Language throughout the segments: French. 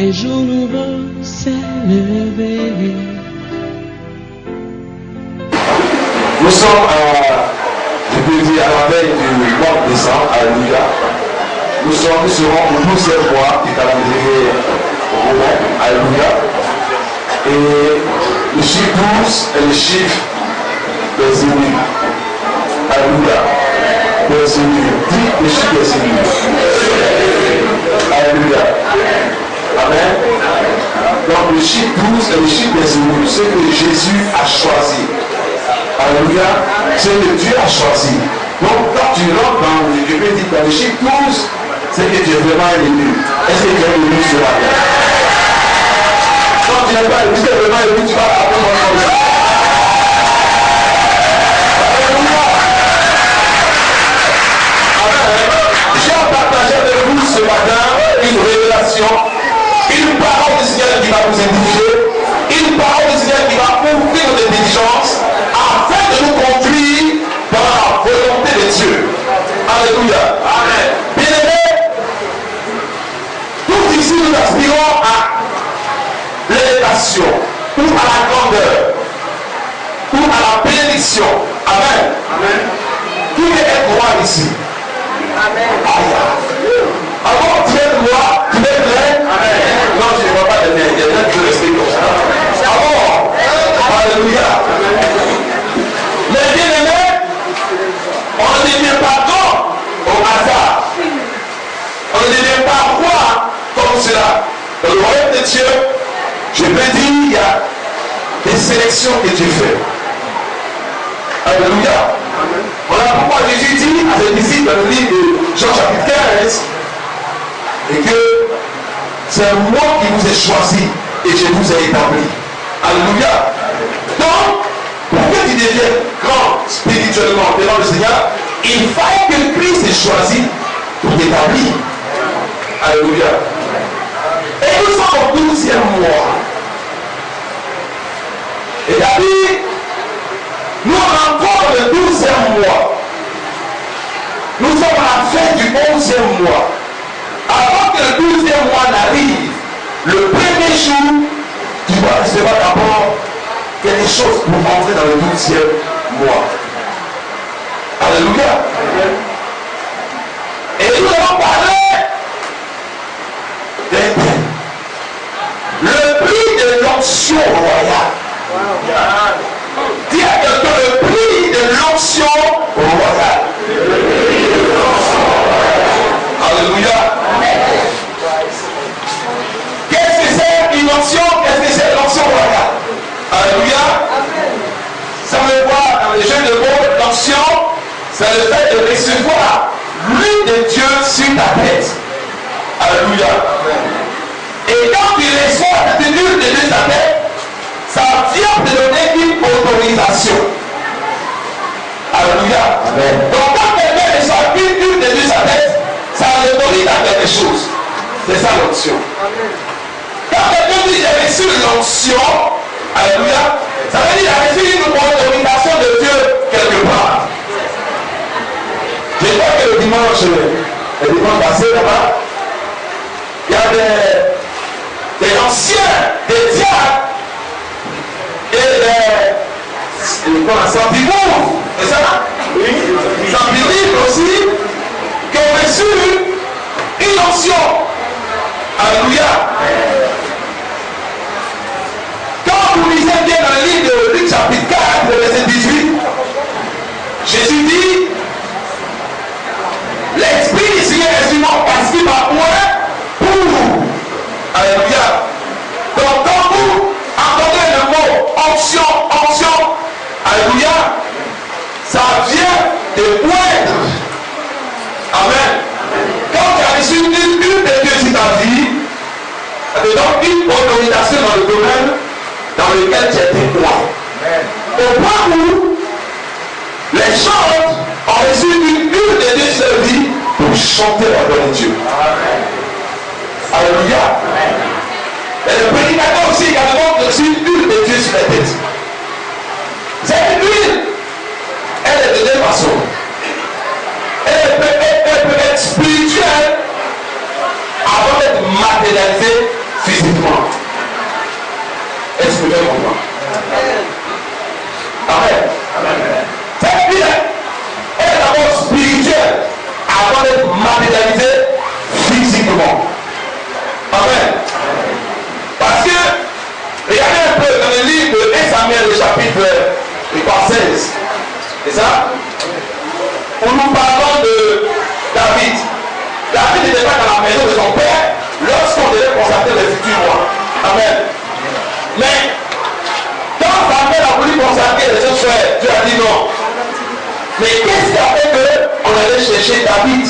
Un jour nouveau s'est levé. Nous sommes je peux dire, à la veille du mois de décembre, alléluia. Nous serons au 12e mois du calendrier romain, alléluia. Et le chiffre 12 est le chiffre des élus. Alléluia. Des élus. Dis le chiffre des élus. Alléluia. Amen. Donc le chiffre 12 est le chiffre des élus. Ce que Jésus a choisi. Alléluia. C'est que Dieu a choisi. Donc quand tu rentres dans le chiffre 12, c'est que tu es vraiment un élu. Est-ce que tu es élu ce matin? Quand tu n'es pas élu, tu es vraiment élu, tu vas apprendre mon nom. Alléluia. J'ai partagé avec vous ce matin une révélation, une parole du Seigneur qui va vous édifier, une parole du Seigneur qui va ouvrir nos diligences afin de nous conduire dans la volonté de Dieu. Alléluia. Amen. Bien-aimés, tous ici nous aspirons à l'élévation, ou à la grandeur, ou à la bénédiction. Amen. Amen. Qui veut être roi ici? Amen. Alors, tu es roi, tu es prêt? Amen. Non, je ne vois pas de main. Il y a des gens qui veulent rester comme ça. Alors, alléluia. Mais bien-aimés, on ne devient pas grand au hasard. On ne devient pas roi comme cela. Dans le royaume de Dieu, je peux dire, il y a des sélections que Dieu fait. Alléluia. Voilà pourquoi Jésus dit à ses disciples dans le livre de Jean chapitre 15 et que c'est moi qui vous ai choisi et je vous ai établi. Alléluia. Donc, pour que tu deviennes grand spirituellement devant le Seigneur, il fallait que Christ ait choisi pour t'établir. Alléluia. Et nous sommes au 12e mois. Et David, nous rentrons dans le 12e mois. Nous sommes à la fin du 11e mois. Avant que le 12e mois n'arrive, le premier jour, tu dois recevoir d'abord quelque chose pour entrer dans le 12e mois. Alléluia. Et nous allons parler des thèmes. Le prix de l'onction royale. Dis à quelqu'un le prix de l'onction royale. Alléluia. Qu'est-ce que c'est une onction? Qu'est-ce que c'est l'onction royale? Alléluia. Ça me voit dans les jeux de mots, l'onction, c'est le fait de recevoir l'huile de Dieu sur ta tête. Alléluia. Et quand tu reçois cette huile de Dieu sur ta tête, ça vient te donner une autorisation. Alléluia. Amen. Donc quand quelqu'un reçoit une huile de Dieu sur sa tête, ça l'autorise à quelque chose. C'est ça l'onction. Quand quelqu'un dit j'ai reçu l'onction, alléluia, ça veut dire qu'il a reçu une autorisation de Dieu quelque part. Je crois que le dimanche passé là-bas, il y a des anciens, des diacres et des sentiments, c'est ça? Oui. Sentiments aussi, qui ont reçu une onction. Alléluia. Quand vous lisez bien dans le livre de Luc chapitre 4, verset 18, Jésus dit, l'Esprit du Seigneur est sur moi parce qu'il m'a oint pour vous. Alléluia. Donc quand vous entendez le mot onction, onction, alléluia, ça vient de oindre. Amen. Quand tu as reçu une de Dieu sur ta vie, c'est donc une autorisation dans le domaine dans lequel tu es témoin. Au point où les gens ont reçu une huile de Dieu sur leur vie pour chanter la gloire de Dieu. Alléluia. Et le prédicateur aussi également reçu une huile de Dieu sur la tête. Cette huile, elle est de deux façons. Elle peut être spirituelle avant d'être matérialisée chercher David.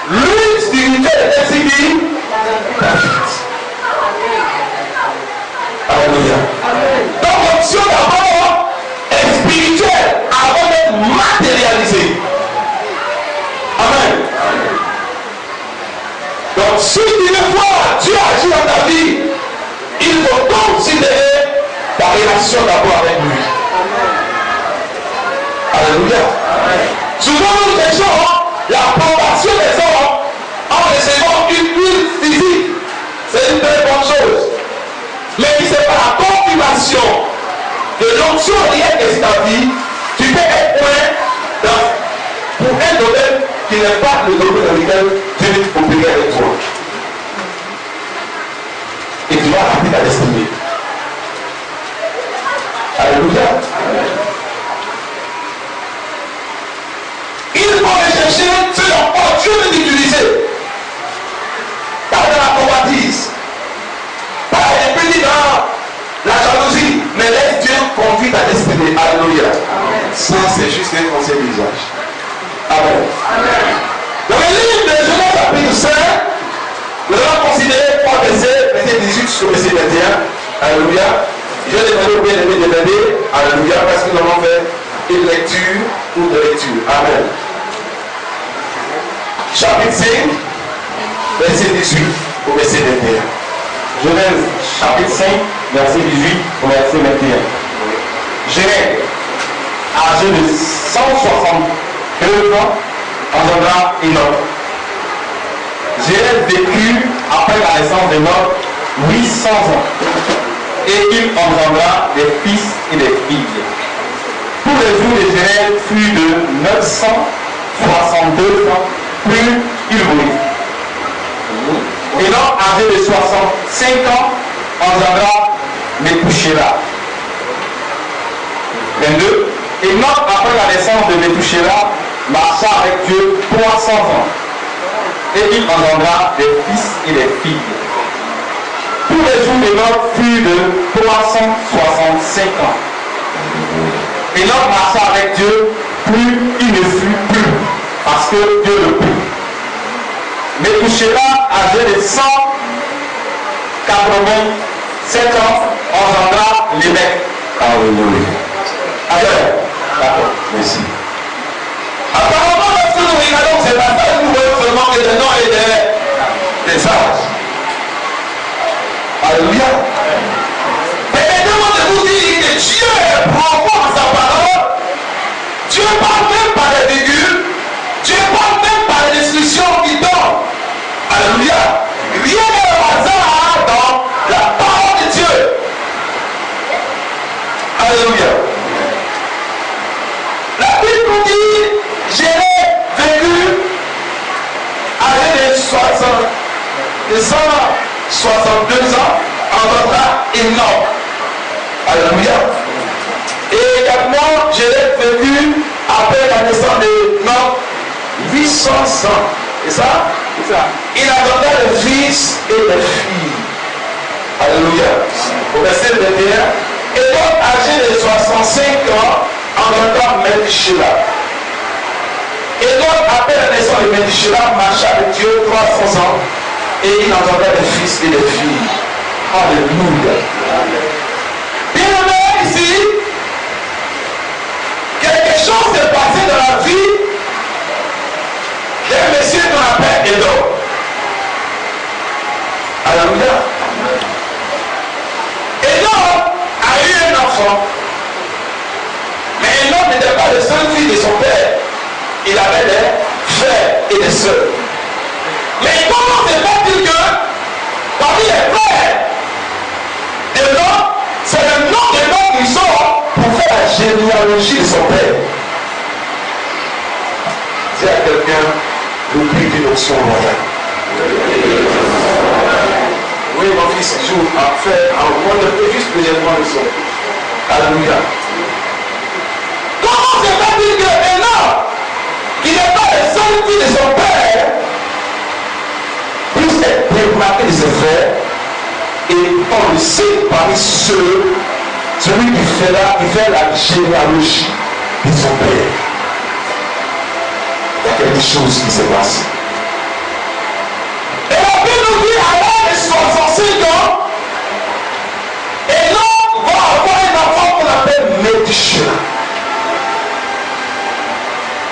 L'une spirituelle était signifiée David. Alléluia. Donc l'option d'abord est spirituelle avant d'être matérialisée. Amen. Donc si tu veux voir Dieu agir dans ta vie, il faut considérer ta relation d'abord avec lui. Alléluia. Souvent nous cherchons l'approbation des hommes en recevant une huile physique. C'est une très bonne chose. Mais si ce n'est pas la confirmation de l'onction réelle que c'est ta vie, tu peux être point pour un domaine qui n'est pas le domaine dans lequel Dieu veut opérer avec toi. Et tu vas rater ta destinée. Alléluia. Il faut rechercher ce dont Dieu veut utiliser. Pas dans la convoitise, pas les petits dans la jalousie, mais laisse Dieu conduire ta destinée. Alléluia. Ça, c'est juste un conseil d'usage. Amen. Dans le livre de Genèse chapitre 5, nous allons considérer 3 versets, verset 18 jusqu'au verset 21. Alléluia. Je vais demander au bien-aimé de m'aider. Alléluia. Parce que nous allons faire une lecture ou de lecture. Amen. Chapitre 5, verset 18 au verset 21. Genèse chapitre 5, verset 18 au verset 21. Jéred, âgé de 162 ans, engendra Enoch. Jéred vécut après la naissance d'Enoch 800 ans, et il engendra des fils et des filles. Tous les jours de Jéred furent de 962 ans, plus il mourut. Enoch, âgé de 65 ans, engendra Métouchéla. 22. Enoch, après la naissance de Métouchéla, marcha avec Dieu 300 ans. Et il engendra des fils et des filles. Tous les jours d'Enoch furent de 365 ans. Enoch marcha avec Dieu, plus il ne fut plus, parce que Dieu le prit. Métouchéla, âgé de 187 ans, engendra Lémec. Alléluia. D'accord. Merci. Apparemment, lorsque nous regardons ces passages, nous voyons seulement que des noms et des âges. Alléluia. Permettez-moi de vous dire que Dieu est profond dans sa parole. Dieu parle même par les virgules. Dieu parle même par les descriptions qu'il donne. Alléluia. Rien n'est au hasard dans la parole de Dieu. Alléluia. La Bible nous dit, j'ai vécu âgé de 162 ans, engendra Enoch. Alléluia. Et également, j'ai vécu après la naissance de Enoch 800 ans. C'est ça? C'est ça. Il engendra des fils et des filles. Alléluia. Au verset 21. Enoch, âgé de 65 ans, engendra Métouchéla. Enoch, après la naissance de Métouchéla, marcha avec Dieu 300 ans et il engendra des fils et des filles. Alléluia. Bien aimé ici, quelque chose s'est passé dans la vie d'un monsieur qu'on appelle Enoch. Alléluia. Enoch a eu un enfant. Mais Enoch n'était pas le seul fils de son père. Il avait des frères et des sœurs. Mais comment se fait-il que parmi les frères d'Enoch, c'est le nom d'Enoch qui sort pour faire la généalogie de son père? Dis à quelqu'un, l'oubli d'une option royale. Oui, mon fils joue à faire un monde de juste brièvement le son. Alléluia. Comment se fait-il que Enoch, qui n'est pas le seul fils de son père, puisse être démarqué de ses frères et on le cite parmi celui qui fait la généalogie de son père? Il y a des choses qui se passent. Et la Bible nous dit à l'âge de 65 ans, et l'homme va avoir un enfant qu'on appelle Métushela.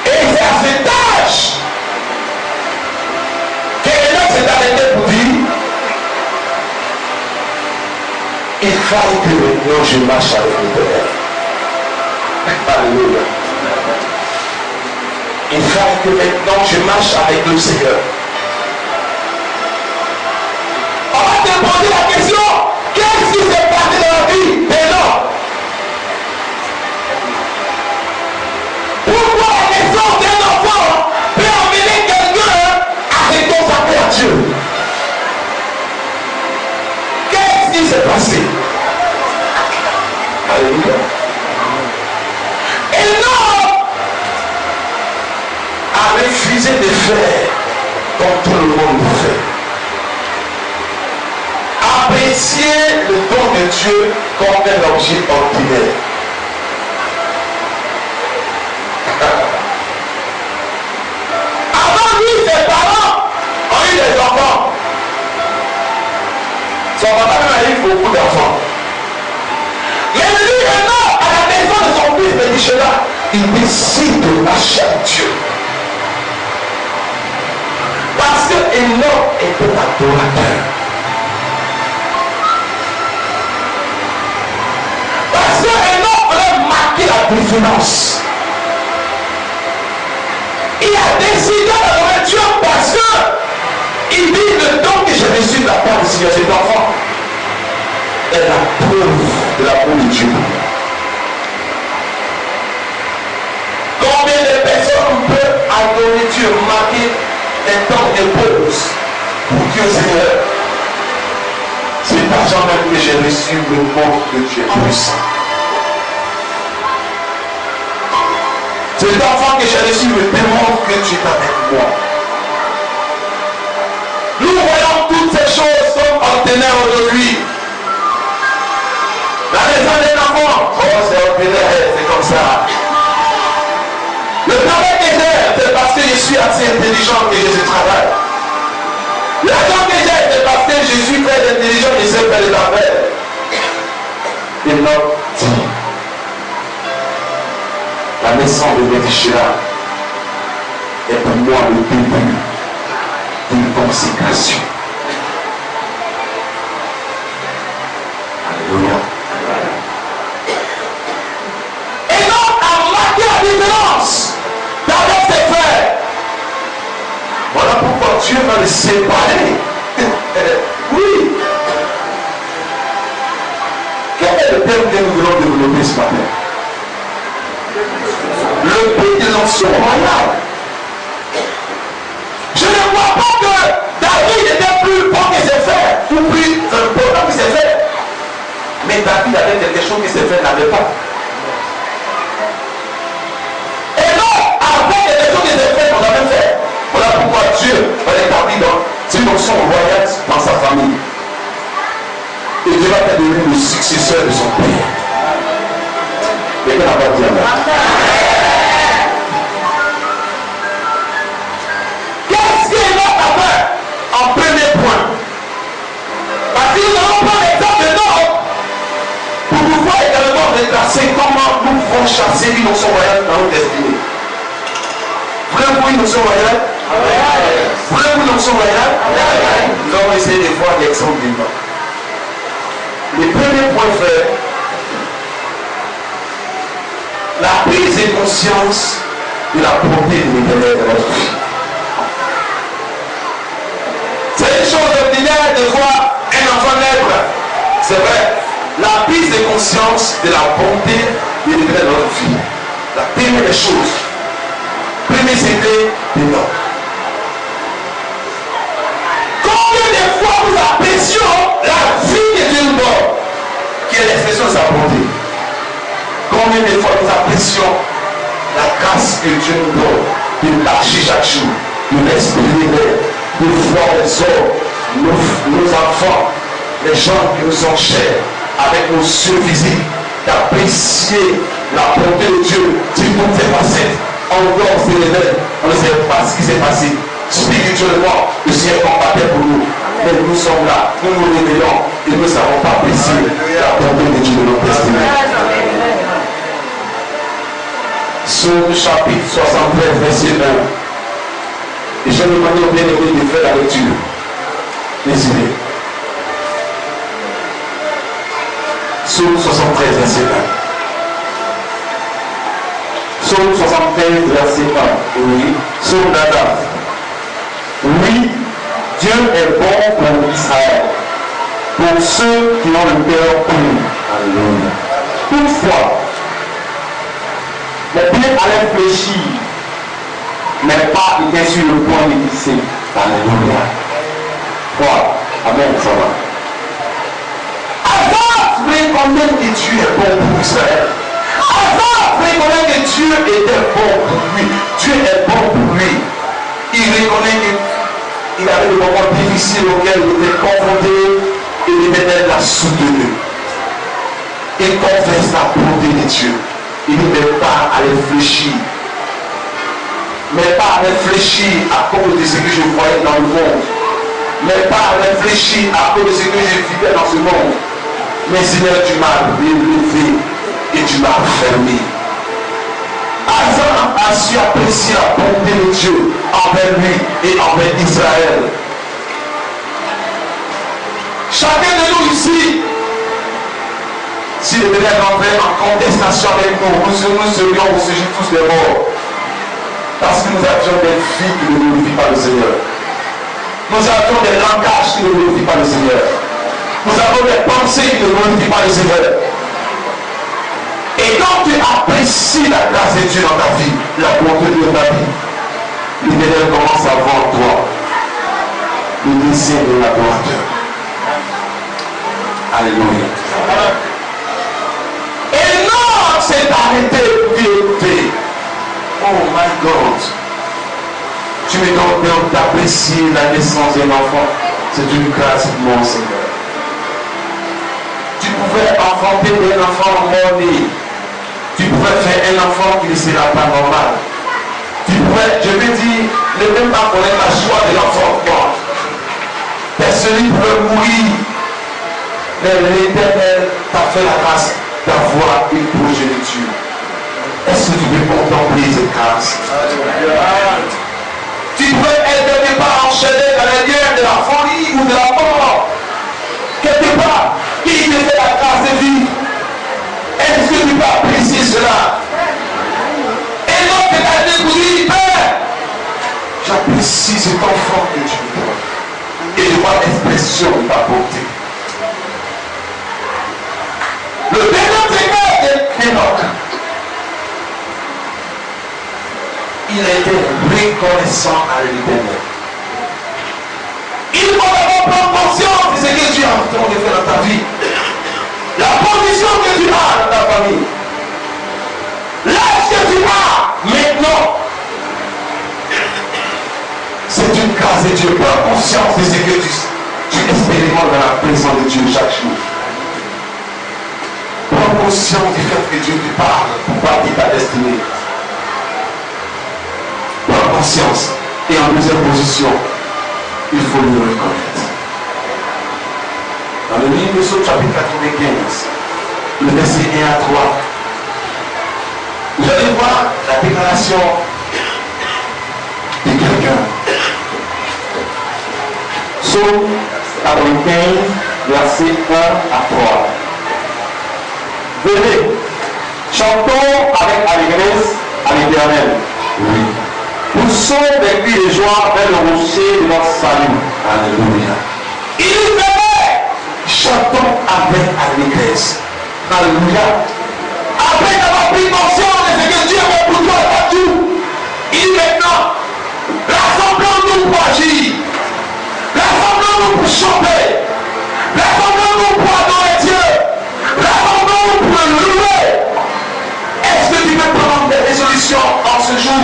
Et c'est à cet âge que Enoch s'est arrêté pour dire, il fallait que maintenant je marche avec l'Éternel. Alléluia. Il fallait que maintenant je marche avec le Seigneur. On va te poser la question, qu'est-ce qui s'est passé dans la vie d'Enoch? Pourquoi la naissance d'un enfant peut emmener quelqu'un à reconsacrer à Dieu? Qu'est-ce qui s'est passé? Alléluia. Enoch a refusé de faire comme tout le monde le fait. Apprécier le don de Dieu comme un objet ordinaire. Avant lui, ses parents ont eu des enfants. Son papa même a eu beaucoup d'enfants. Mais lui, Enoch, à la maison de son fils Métushela, il décide de marcher avec Dieu. Parce que Enoch était adorateur. Parce que Enoch voulait marquer la différence. Il a décidé d'adorer Dieu parce que il dit le don que j'ai reçu de la part du Seigneur, cet enfant est la preuve de l'amour de Dieu. Combien de personnes peuvent adorer Dieu, marquer un temps de pause pour Dieu Seigneur? C'est l'argent même que j'ai reçu le monde que Dieu est puissant. Cet enfant que j'ai reçu me démontre que tu es avec moi. Nous voyons toutes ces choses comme ordinaires aujourd'hui. La raison d'un enfant, oh c'est ordinaire, c'est comme ça. Le travail que j'ai, c'est parce que je suis assez intelligent que je travaille. L'argent que j'ai, c'est parce que je suis très intelligent et je sais faire les affaires. Il m'a dit, la naissance de Métushela est pour moi le début d'une consécration. Alléluia. Enoch a marqué la différence avec ses frères. Voilà pourquoi Dieu va les séparer. Oui. Quel est le thème que nous voulons développer ce matin? Le but de l'ancien royal. Je ne vois pas que David était plus bon que ses frères, ou plus important que ses frères. Mais David avait quelque chose que ses frères n'avaient pas. Et non, avec quelque chose que ses frères n'ont jamais fait. Voilà pourquoi Dieu va l'établir dans une notion royale dans sa famille. Et Dieu va être devenu le successeur de son père. Et qu'on n'a pas dit amen. Qu'est-ce qu'il a fait en premier point? Parce que nous allons prendre l'exemple de Noé pour pouvoir également retracer comment nous pouvons chasser une notion royale dans notre destinée. Voulez-vous une notion royale? Voulez-vous une notion royale? Nous allons essayer de voir l'exemple du Noé. Le premier point, frère, la prise de conscience de la bonté de l'Éternel de notre vie. C'est une chose ordinaire de voir un enfant naître. C'est vrai. La prise de conscience de la bonté de l'Éternel de notre vie. La première des choses. Premier secret de l'homme. Combien de fois nous apprécions la vie de Dieu mort, qui est l'expression de sa bonté? Combien de fois nous apprécions la grâce que Dieu nous donne de marcher chaque jour, de respirer, de voir les hommes, nos enfants, les gens qui nous sont chers, avec nos yeux physiques, d'apprécier la bonté de Dieu sur toutes ses facettes. encore on s'élevait, on ne savait pas ce qui s'est passé. Spirituellement, le Seigneur combattait pour nous. Mais nous sommes là, nous nous révélons et nous ne savons pas apprécier la bonté de Dieu de notre destinée. Psaume chapitre 73, verset 1. Et je vais demander aux bien-aimés de faire la lecture. Décidez. Psaume 73, verset 1. Psaume 73, verset 1. Oui. Psaume d'Adam. Oui, Dieu est bon pour Israël, pour ceux qui ont le cœur pur. Alléluia. Toutefois, mon pied allait fléchir, mais pas était sur le point de glisser. Alléluia. Voilà. Amen, ça va. Avant de reconnaître que Dieu est bon pour Israël, avant de reconnaître que Dieu était bon pour lui, Dieu est bon pour lui, il reconnaît qu'il avait des moments difficiles auxquels il était confronté et l'Éternel l'a soutenu. Il confesse la bonté de Dieu. Il ne met pas à réfléchir. Mais pas à réfléchir à cause de ce que je voyais dans le monde. Mais pas à réfléchir à cause de ce que je vivais dans ce monde. Mais Seigneur, tu m'as relevé et tu m'as fermé. Asa a su apprécier la bonté de Dieu envers lui et envers Israël. Chacun de nous ici, si le Éternel entrait en contestation avec nous, nous serions au sujet tous des morts. Parce que nous avions des vies qui ne glorifient pas le Seigneur. Nous avions des langages qui ne glorifient pas le Seigneur. Nous avons des pensées qui ne glorifient pas le Seigneur. Et quand tu apprécies la grâce de Dieu dans ta vie, la bonté de ta vie, l'Éternel commence à voir en toi le désir de l'adorateur. Alléluia. Et non, c'est arrêté pour écouter. Oh my God. Tu me donnes d'apprécier la naissance d'un enfant. C'est une grâce de mon Seigneur. Tu pouvais enfanter un enfant mort-né. Tu pouvais faire un enfant qui ne sera pas normal. Tu pouvais, je veux dire, ne même pas connaître la joie de l'enfant. Personne ne peut mourir. Mais l'Éternel t'a fait la grâce d'avoir une progéniture. Est-ce que tu peux contempler cette grâce? Tu peux être quelque part enchaîné dans la guerre de la folie ou de la mort. Quelque part, qui te fait la grâce de vie? Est-ce que tu peux apprécier cela? Et donc, tu as découvert, Père, j'apprécie cet enfant que tu me donnes. Et je vois l'expression de ta beauté. Le dénominateur d'Enoch, il était reconnaissant à l'Éternel. Il faut d'abord prendre conscience de ce que Dieu est en train de faire dans ta vie. La position que tu as dans ta famille. L'âge que tu as maintenant. C'est une grâce de Dieu. Prends conscience de ce que tu expérimentes dans la présence de Dieu chaque jour. Prends conscience du fait que Dieu te parle pour bâtir ta destinée. Prends conscience. Et en deuxième position, il faut le reconnaître. Dans le livre de Psaume chapitre 95, le verset 1 à 3, vous allez voir la déclaration de quelqu'un. Psaume 95, verset 1 à 3. Venez, chantons avec allégresse à l'Éternel. Oui. Poussons des cris de joie vers le rocher de notre salut. Alléluia. Il venait. Chantons avec allégresse. Alléluia. Après avoir pris conscience de ce que Dieu fait pour toi chaque jour, il dit maintenant, rassemblons-nous pour agir. Rassemblons-nous pour chanter. Rassemblons-nous pour adorer Dieu. Rassemblons-nous pour le louer. Est-ce que tu peux prendre des résolutions en ce jour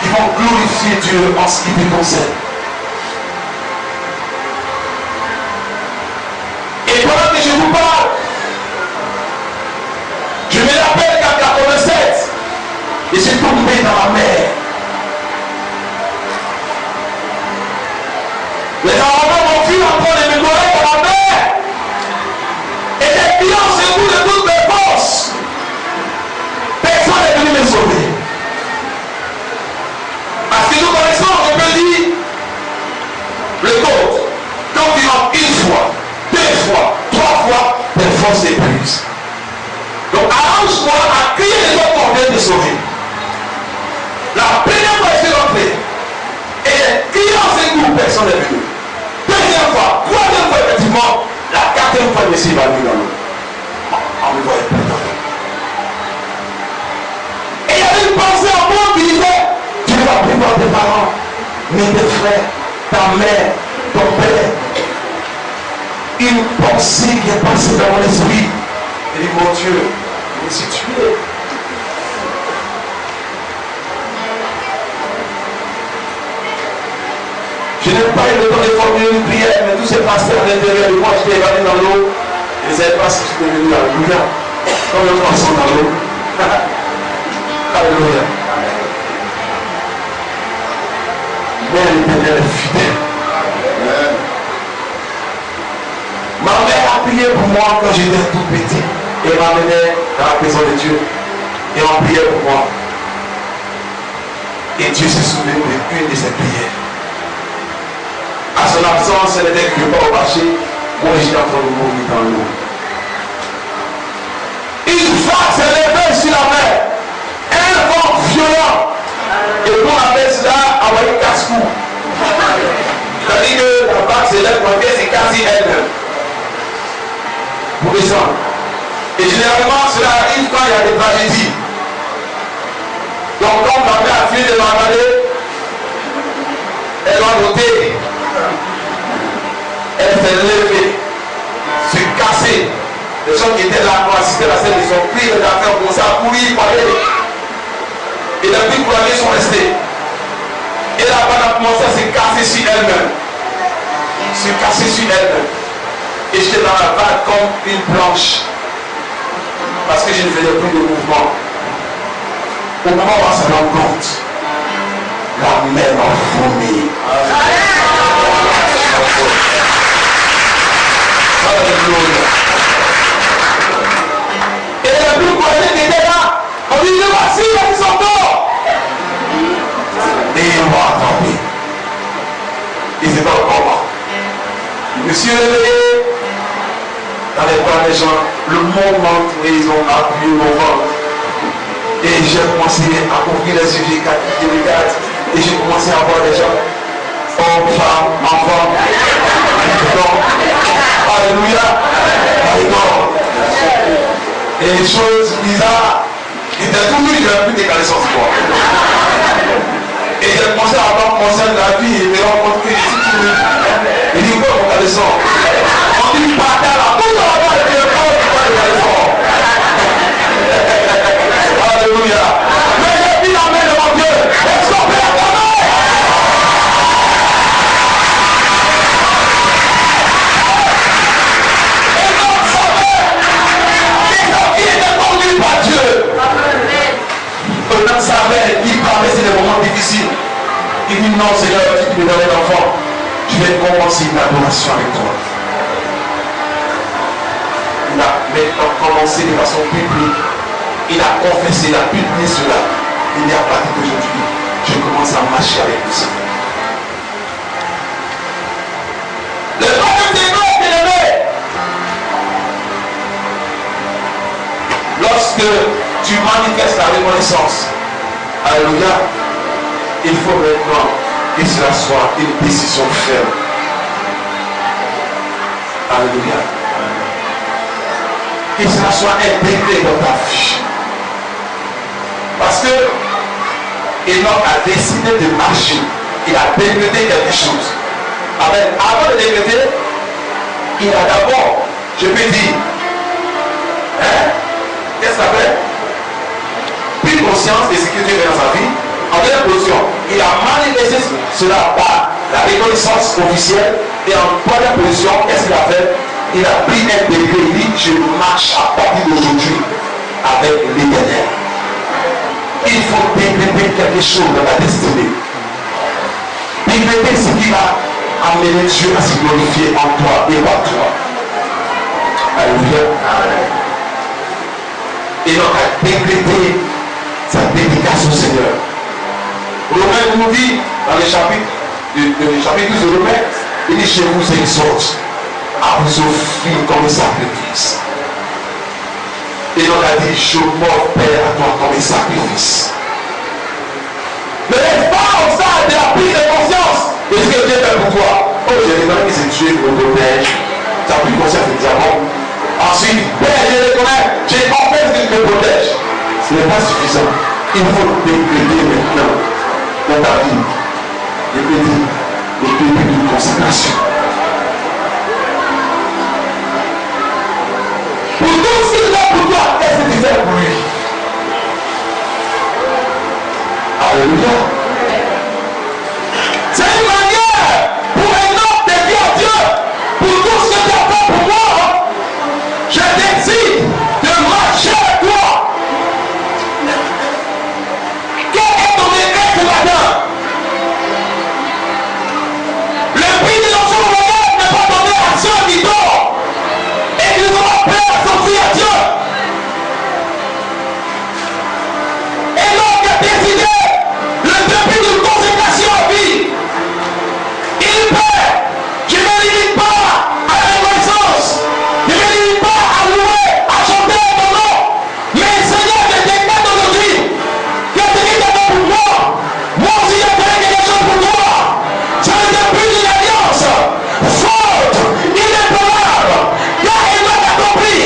qui vont glorifier Dieu en ce qui te concerne? Et pendant que je vous parle, je me rappelle la mer. Les enfants ont vu encore les mémoires dans la mer. Et les clients secouent de toutes les forces. Personne n'est venu me sauver. Parce que nous connaissons, je peux dire, le code. Quand tu rentres une fois, deux fois, trois fois, tes forces s'épuisent. Donc arrange-toi à crier les autres pour venir te sauver. La première fois, je suis rentré. Et les clients secouent, personne n'est venu. Deuxième fois, troisième fois, effectivement, la quatrième fois, je suis venu dans l'eau. On me voyait plus dans l'eau. Et il y avait une pensée en moi qui disait, tu ne vas plus voir tes parents, ni tes frères, ta mère, ton père. Une pensée qui est passée dans mon esprit. Il dit, mon Dieu, je me suis tué. Je n'ai pas eu le temps de formuler une prière, mais tout s'est passé à l'intérieur de moi. J'étais évadé dans l'eau. Je ne savais pas si je suis devenu alléluia. Comme le poisson dans l'eau. Alléluia. Mais l'Éternel est fidèle. Ma mère a prié pour moi quand j'étais tout petit. Et m'amenait dans la maison de Dieu. Et on priait pour moi. Et Dieu se souvient d'une de ses prières. À son absence, elle n'était que pas au marché. Moi, j'étais en train de mourir dans l'eau. Une vague s'est levée sur la mer. Un vent violent. Et on appelle cela Hawaii casse-cou. C'est-à-dire que la vague se lève pour c'est quasi elle-même. Pour descendre. Et généralement, cela arrive quand il y a des tragédies. Donc, quand ma mère a fini de m'avaler, elle doit noter. Elle s'est levée, se casser. Les gens qui étaient là pour assister à la scène, ils ont pris les affaires, ont commencé à courir pour aller. Et les petits poignets sont restés. Et la femme a commencé à se casser sur elle-même. Se casser sur elle-même. Et j'étais dans la vague comme une planche. Parce que je ne faisais plus de mouvement. Au moment où on se rend compte, la mer m'a vomi. Et les plus croisés qui étaient là, on dit, le voici, ils sont morts. Et ils m'ont attendu. Ils étaient encore morts. Je me suis réveillé dans les bras des gens. Le monde m'a entouré, ils ont appuyé mon ventre. Et j'ai commencé à ouvrir les yeux, j'ai regardé, et j'ai commencé à voir des gens. Hommes, femmes, enfants. Alléluia. Et les choses bizarres, il était tout nu, je n'avais plus des connaissances quoi. Et j'ai commencé à avoir conscience de la vie et me rendre compte que je suis tout nu. Il dit quoi mon connaissant? On dit pas là, tout dans la bas, et puis le corps du pas de connaissance. Alléluia. Mais j'ai dit la main de mon Dieu, est-ce qu'on peut la main? Par Dieu. Dans sa mère, il parlait, c'est des moments difficiles. Il dit non, Seigneur, tu me donnes un enfant. Je vais commencer une adoration avec toi. Il a commencé de façon publique. Il a confessé, il a publié cela. Il dit à partir d'aujourd'hui, je commence à marcher avec le Seigneur. Le troisième témoin est élevé. Lorsque tu manifestes la reconnaissance, alléluia, il faut maintenant que cela soit une décision ferme. Alléluia. Que cela soit intégré dans ta vie. Parce que Enoch a décidé de marcher. Il a décrété quelque chose. Avant de décréter, il a d'abord, je peux dire, qu'est-ce qu'il a fait? Pris conscience de ce que Dieu fait dans sa vie. En deuxième position, il a manifesté cela par la reconnaissance officielle. Et en troisième position, qu'est-ce qu'il a fait? Il a pris un décret. Il dit, je marche à partir d'aujourd'hui avec l'Éternel. Il faut décréter quelque chose dans la destinée. Décréter ce qui va amener Dieu à se glorifier en toi et par toi. Alléluia. Et donc à décréter sa dédicace au Seigneur. Romains nous dit dans le chapitre 12 de Romains, il dit: je vous exhorte à vous offrir comme sacrifice. Et donc a dit: je m'offre Père à toi comme sacrifice. Ne reste pas au stade de la prise de conscience de ce que Dieu fait pour toi. Oh, j'ai reconnu que c'est Dieu qui me protège. Tu as pris conscience de diamant. Ensuite, Père, je reconnais, j'ai enfin qu'il me protège. Ce n'est pas suffisant. Il faut décréter maintenant dans ta vie. Décréter le début d'une consécration. Pour tout ce qu'il a pour toi, qu'est-ce que tu fais pour lui? Alléluia. C'est une manière pour un homme de dire à Dieu: pour tout ce que tu as fait pour moi, je décide de marcher avec toi. Quel est ton décret ce matin? Le prix de notre voyage n'est pas donné à ceux qui dorment et qui sont prêts à s'offrir à Dieu. Et donc a décidé le début d'une consécration à vie. Il paie. Je ne me limite pas à la reconnaissance. Je ne me limite pas à louer, à chanter mon nom. Mais Seigneur, je décrète aujourd'hui que ce qui est bon pour moi aussi je ferai quelque chose pour toi. C'est le début d'une alliance forte, inébranlable, car il m'a accompli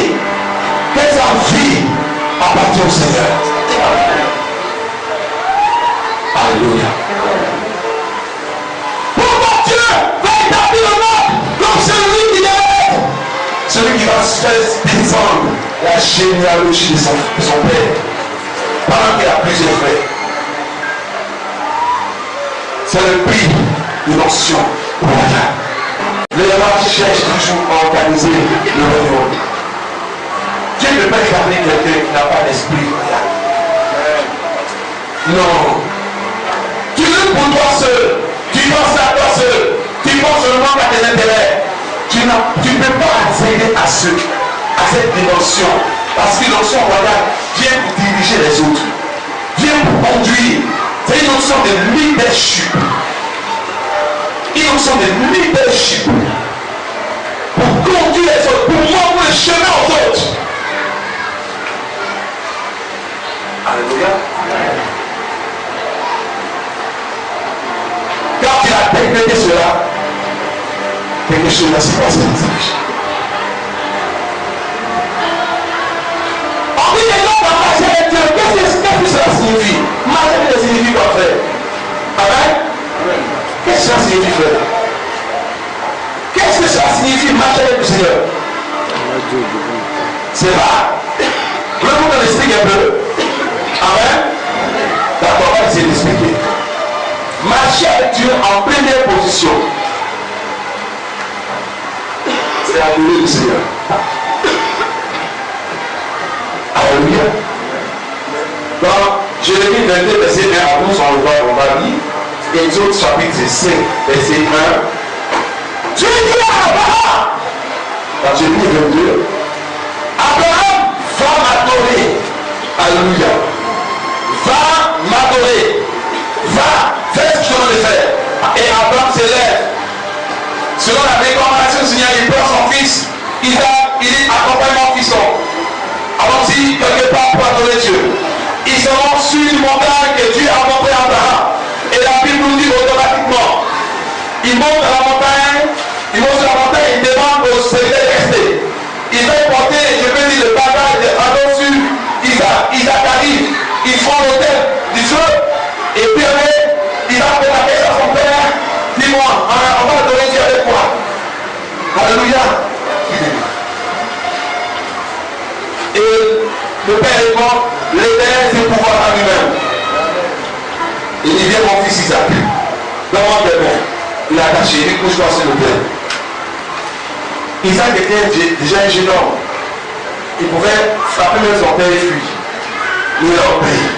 que sa vie appartient au Seigneur. Alléluia. Pourquoi Dieu va établir le monde comme celui qui devait être? Celui qui va se faire descendre la généalogie de son père pendant qu'il a plusieurs frères. C'est le prix de l'onction royale. Le roi cherche toujours à organiser le royaume. Dieu ne peut pas garder quelqu'un qui n'a pas d'esprit royal. Non. Tu luttes pour toi seul. Tu penses à toi seul. Tu penses seulement à tes intérêts. Tu ne peux pas accéder à cette dimension. Parce que l'onction royale vient pour diriger les autres. Vient pour conduire. C'est une onction de leadership. Une onction de leadership. Pour conduire les autres. Pour montrer le chemin aux autres. Alléluia. Quand tu as décrété cela, quelque chose va se passer dans sa vie. On dit les gens dans marcher avec Dieu. Qu'est-ce que cela signifie? Marcher avec Dieu signifie quoi faire? Amen? Qu'est-ce que cela signifie faire? Qu'est-ce que cela signifie marcher avec le Seigneur? C'est pas. Voulez-vous qu'on explique un peu? Amen? D'accord, on va essayer d'expliquer. Marcher avec Dieu en première position, c'est adorer le Seigneur. Alléluia. Dans Jérémie 22, verset 1 à 12, on va lire Exode chapitre 5, verset 1. Dieu dit à Abraham, dans Jérémie 22, Abraham va m'adorer. Alléluia. Va m'adorer. Va, fais ce que je dois le faire. Et Abraham se lève. Selon la recommandation du Seigneur, il prend son fils. Il dit: accompagne mon fiston. Allons-y quelque part pour adorer Dieu. Ils seront sur une montagne que Dieu a montré à Abraham. Et la Bible nous dit automatiquement: il monte à la montagne, il monte sur la montagne, il demande au serviteur de rester. Il va porter, je veux dire, le bagage de Adam sur Isaac. Isaac arrive, ils font l'autel du feu. Et puis il va poser la question à son père: dis-moi, on va adorer Dieu avec quoi? Alléluia. Et le père répond: l'Éternel, c'est pouvoir à lui-même. Il dit: viens mon fils Isaac, donne-moi tes mains. Il a attaché, il dit: couche-toi sur le terre. Isaac était déjà un jeune homme. Il pouvait frapper même son père et fuir. Il a obéi.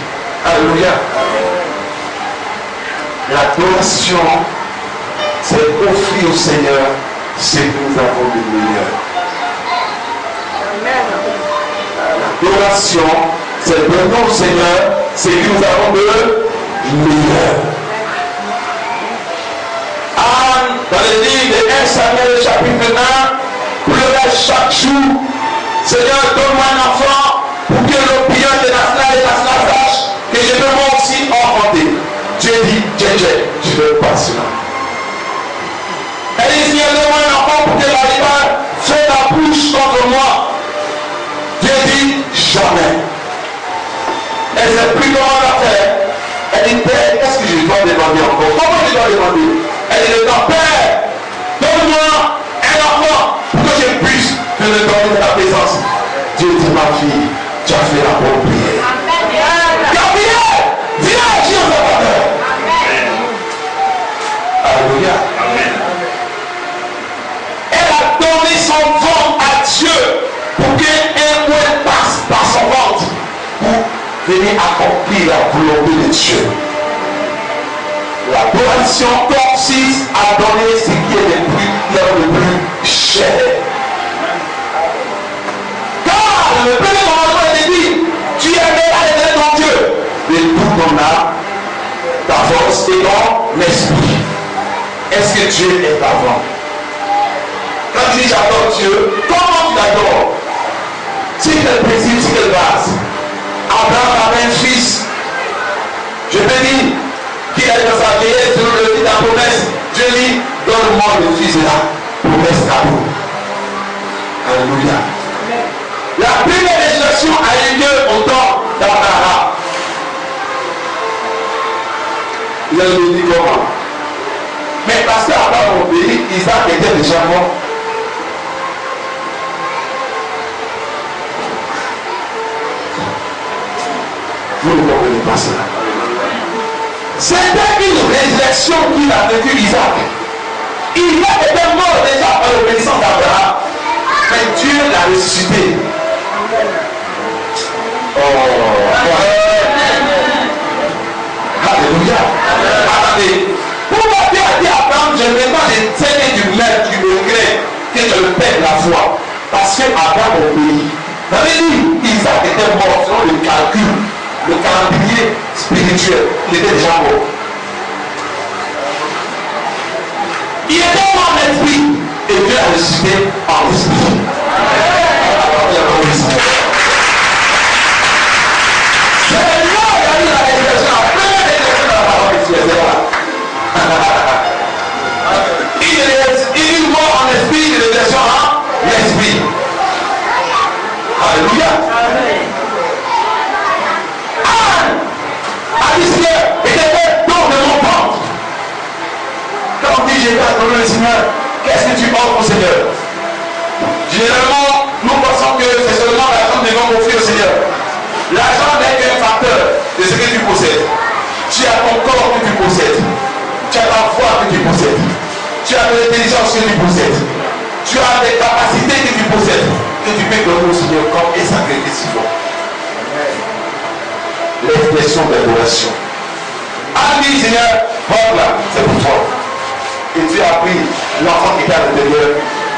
Alléluia. L'adoration, c'est offrir au Seigneur ce que nous avons de meilleur. L'adoration, c'est donner au Seigneur ce que nous avons de meilleur. Anne, dans le livre de 1 Samuel chapitre 1, pleurait chaque jour. Seigneur, donne-moi un enfant pour que l'opinion internationale et nationale sache que je peux moi aussi enfanter. Dieu dit, je ne veux pas cela. Elle dit, Seigneur, donne-moi un enfant pour que l'animal fait la bouche contre moi. Dieu dit, jamais. Elle ne sait plus comment la faire. Elle dit, Père, qu'est-ce que je dois demander encore? Comment je dois demander? Elle dit, Père, donne-moi un enfant pour que je puisse te le donner dans ta présence. Dieu dit, ma fille, tu as fait la bonne prière. Gabriel, viens agir en ta faveur. Alléluia. Elle a donné son ventre à Dieu pour qu'un moine passe par son ventre pour venir accomplir la volonté de Dieu. L'adoration consiste à donner ce qui est le plus cher. Car le premier commandement est dit, tu aimeras l'éternel ton Dieu de tout ton âme, ta force et ton esprit. Est-ce que Dieu est avant? Quand tu dis j'adore Dieu, comment tu l'adores? C'est quel principe, c'est quelle base? Abraham avait un fils. Je peux dire qu'il est dans sa vieillesse, selon le dit la promesse. Dieu dit, donne-moi le fils de la promesse à vous. Alléluia. La première législation a eu lieu au temps d'Abraham. Il a dit comment? Mais parce qu'Abraham obéit, Isaac était déjà mort. Vous ne comprenez pas cela. C'était une résurrection qu'il a vécu Isaac. Il était mort déjà par l'obéissance d'Abraham. Mais Dieu l'a ressuscité. Alléluia. Attendez. Pourquoi Dieu a dit à Abraham, je vais pas t'aider du maître, du regret, que je le perds la foi? Parce que Abraham obéit. Vous avez dit, Isaac était mort selon le calcul, le calendrier spirituel. Il était déjà mort. Il était mort en esprit. Et Dieu l'a ressuscité en esprit. C'est là qu'il y a eu la résurrection, la première résurrection de la parole de Dieu. Il est mort en esprit, il est résurrection en l'esprit. Alléluia. Anne a dit Seigneur, il était don de mon ventre. Quand on dit j'ai adoré le Seigneur, qu'est-ce que tu offres au Seigneur? Généralement, nous pensons que c'est seulement l'argent que nous devons offrir au Seigneur. L'argent n'est qu'un facteur de ce que tu possèdes. Tu as ton corps que tu possèdes. Tu as ta foi que tu possèdes. Tu as de l'intelligence que tu possèdes. Tu as des capacités que tu possèdes. Que tu peux donner au Seigneur comme un sacrifice vivant. L'expression d'adoration. Anne dit Seigneur, voilà, c'est pour toi. Et Dieu a pris l'enfant qui était à l'intérieur.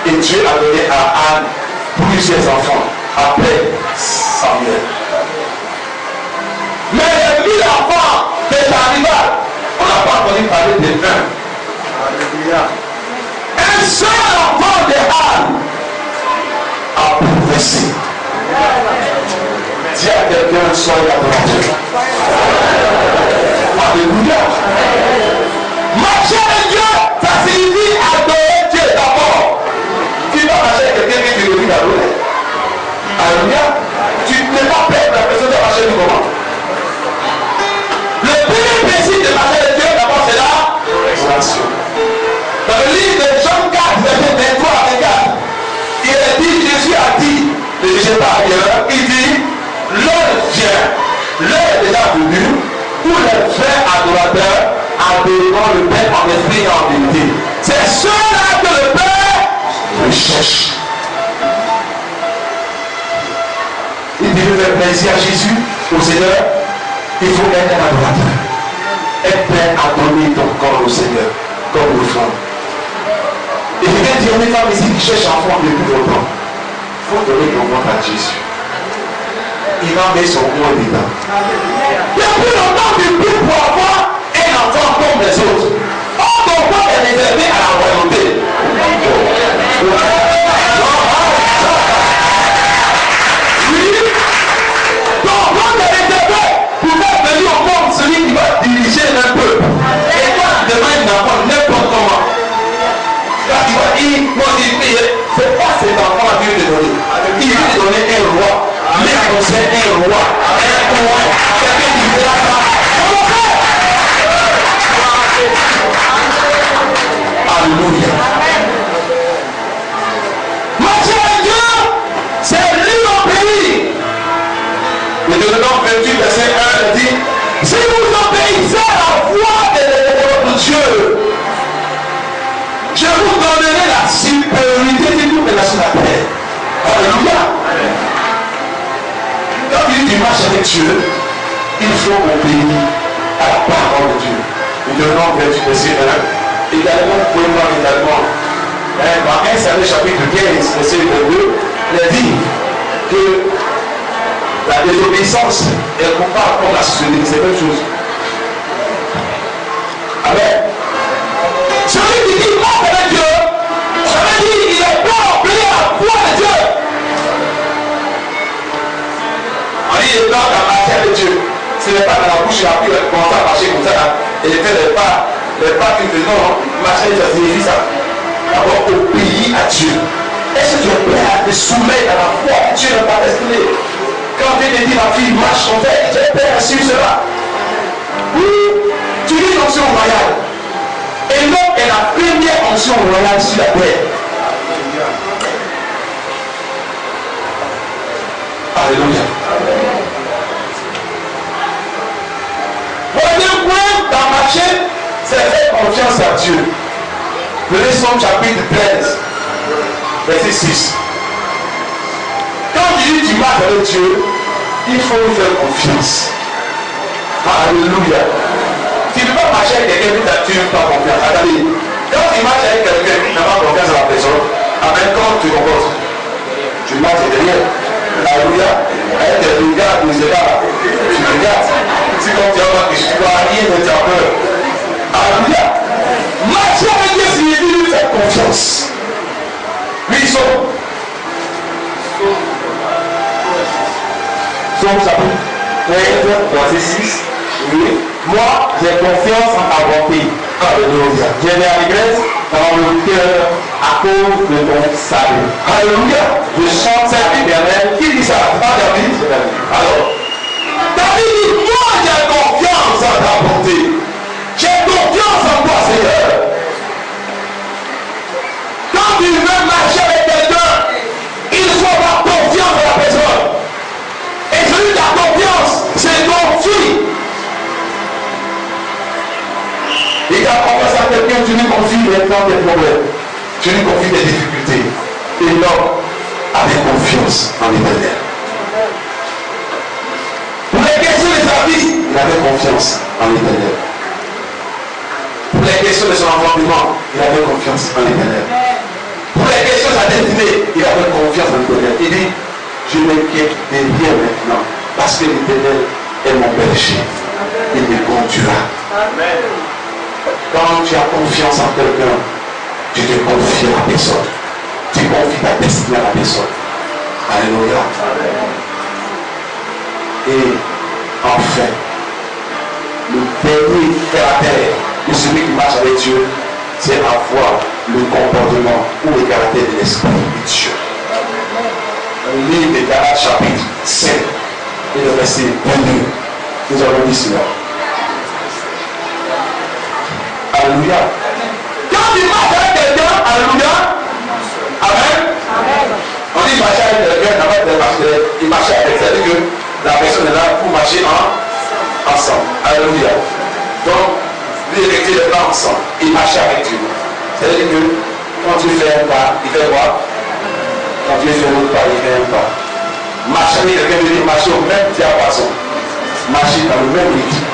Et Dieu a donné à Anne plusieurs enfants après Samuel. Mais les 1000 enfants des arrivants, on n'a pas entendu parler des 1. Alléluia. Un seul enfant de Anne a progressé. Dis à quelqu'un, soyez adorateur. Alléluia. Marcher avec Dieu, ça signifie adorer Dieu d'abord. Tu vas marcher avec quelqu'un qui te dit d'adorer. Alléluia. Tu ne peux pas perdre la personne de marcher du moment. Le premier principe de marcher avec Dieu d'abord c'est la adoration. Dans le livre de Jean 4, verset 23 à 24, il est dit, Jésus a dit, ne jugez pas ailleurs, il dit, l'heure vient, l'heure est déjà venue, où les frères adorateurs adoreront le Père en esprit et en vérité. C'est ceux-là que le Père recherche. Il dit, je fais plaisir à Jésus, au Seigneur. Il faut être un adorateur. Être prêt à donner ton corps au Seigneur, comme offrande. Et je viens dire, les femmes ici qui cherchent un enfant depuis longtemps, il faut donner ton ventre à Jésus. Il va mettre son mot dedans. Il y a plus longtemps que plus pour avoir un enfant comme les autres. Or, ton corps est réservé à la royauté. Oui, ton corps est réservé pour faire venir au monde celui qui va diriger un peuple. Et toi, demain, il n'apprend n'importe comment. Quand il va dire, moi, c'est pas cet enfant à Dieu de donner. Il veut te donner un roi. Mais on sait un roi. Un roi. Quelqu'un qui verra ça. Alléluia. Marcher avec Dieu, c'est lui au pays. Le Deutéronome 28, verset 1 dit, si vous obéissez à la voix de votre Dieu, je vous donnerai la supériorité de toutes les nations de la terre. Alléluia. Quand tu marches avec Dieu, il faut obéir à la parole de Dieu. Le Deutéronome 28, verset 1. Également, vous pouvez voir également, dans 1 Samuel chapitre 15, verset 22, il a dit que la désobéissance est comparable comme la société, c'est la même chose. Amen. Celui qui dit marche avec Dieu, ça veut dire qu'il est prêt à obéir à la voix de Dieu. On dit les blancs à marcher avec Dieu. Ce n'est pas dans la bouche, il a pu commencer à marcher comme ça, là, et il fait les pas qui te non, marcher, ça signifie ça. D'abord, obéir à Dieu. Est-ce que tu es prêt à te soumettre à la foi que Dieu n'a pas destinée? Quand Dieu te dit la fille marche son fait, tu es prêt à suivre cela? Oui, tu vis une onction royale. Et l'homme est la première onction royale sur la terre. Alléluia. Premier point dans marcher, c'est faire confiance à Dieu. Prenez Somme chapitre 13, verset 6. Quand tu dis tu marches avec Dieu, il faut lui faire confiance. Alléluia. Tu ne peux pas marcher avec quelqu'un qui tu n'as pas confiance. Attendez, quand tu marches avec quelqu'un qui n'a pas confiance à la personne, avec comment tu comportes? Tu marches derrière. Alléluia. Avec des regards misérables. Tu regardes. Si quand tu as voir que je dois rien de ta peur. Alléluia. Marcher avec Dieu signifie lui faire confiance. Lui, ils sont. Somme chapitre 13, verset 6. Oui. Moi, j'ai confiance en ta bonté. Alléluia. J'ai des allégresse dans le cœur à cause de ton salut. Alléluia. Je chante cet éternel. Qui dit ça? Pas David. Alors, David dit, moi j'ai confiance en ta bonté. J'ai confiance en toi, Seigneur. Quand tu veux marcher avec quelqu'un, il faut avoir confiance en la personne. Et celui qui a confiance, c'est ton fils. Et quand tu as confiance à quelqu'un, tu lui confies maintenant tes problèmes. Tu lui confies tes difficultés. Et l'homme avait confiance en l'Éternel. Pour les questions de sa vie, il avait confiance en l'Éternel. Pour les questions de son enfantement, il avait confiance en l'Éternel. Pour les questions de sa destinée, il avait confiance en l'Éternel. Il dit, je m'inquiète de rien maintenant, parce que l'Éternel est mon berger. Il me conduira. Quand tu as confiance en quelqu'un, tu te confies à la personne. Tu confies ta destinée à la personne. Alléluia. Et enfin, le dernier caractère de celui qui marche avec Dieu, c'est avoir le comportement ou le caractère de l'Esprit de Dieu. Le livre de Galates chapitre 5 et le verset 22. Nous avons dit cela. Alléluia. Quand tu marches avec quelqu'un, alléluia. Amen. On dit marcher avec quelqu'un, il marche avec, c'est-à-dire que la personne est là pour marcher ensemble. Alléluia. Donc, lui et les blancs ensemble, il marche avec Dieu. C'est-à-dire que quand tu fais un pas, il fait quoi? Quand tu fais un autre pas, il fait un pas. Marcher avec quelqu'un, il marche au même diapason. marcher dans le même rythme.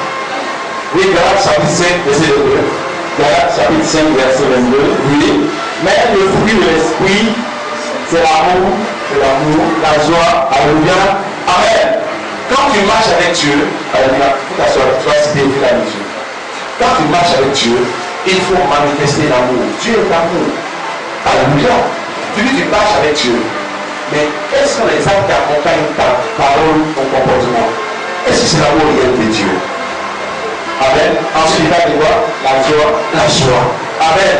Oui, Galates chapitre 5, verset 22. Galates chapitre 5, verset 22. Oui. Mais le fruit de l'esprit, c'est l'amour, la joie, alléluia. Amen. Quand tu marches avec Dieu, alléluia, tu vas citer la Dieu. Quand tu marches avec Dieu, il faut manifester l'amour. Dieu est l'amour. Alléluia. Tu dis tu marches avec Dieu. Mais quels sont les actes qui accompagnent ta parole, ton comportement? Est-ce que c'est l'amour réel de Dieu? Amen. Ensuite, il va dire quoi? La joie. La joie. Amen.